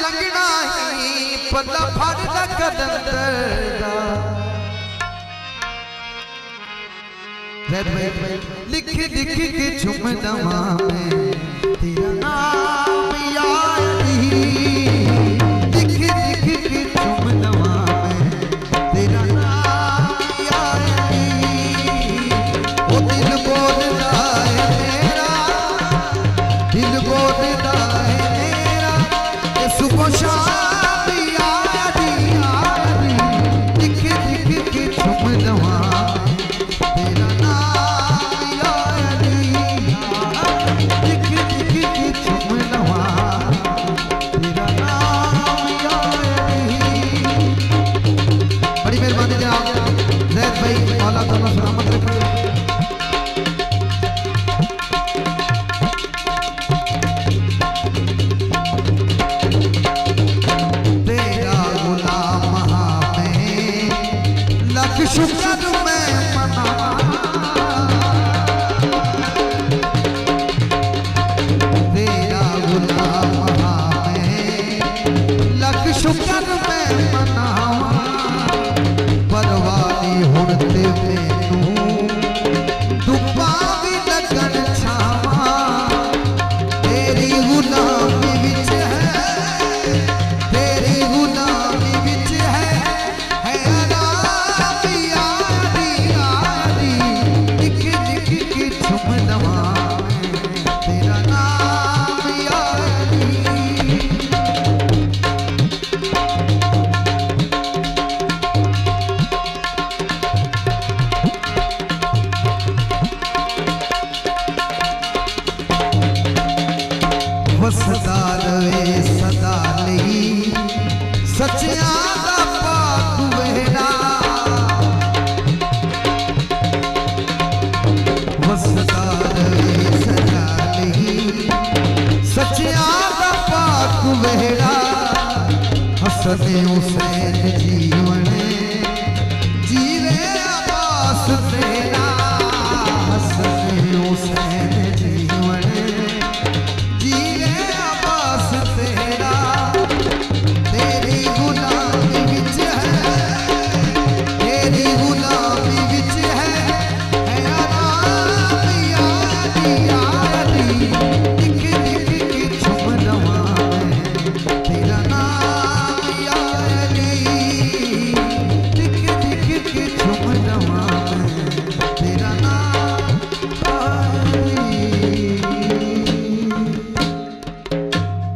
लगना ही पता फड़ कदम दर्दा लिख लिख के झुम दवा में तेरा नाम याद ही लिख लिख के झुम दवा में तेरा नाम याद ही वो दिल बोलता है मेरा दिल बोलता है मेरा ये सुबह शाम याद ही लिख लिख के झुम दवा शुक्र मैं मना तेरा गुलाम मैं लख शुक्र मैं मनावा परवानी हुड़ते मैनू दुपा भी लगन छावा तेरी गुलामी विच है तेरी गुलामी विच है सदा रहे सदा नहीं सच्चिया दा पाक वेड़ा सदा रहे सदा नहीं सच्चिया दा पाक वेड़ा हसन हुसैन जी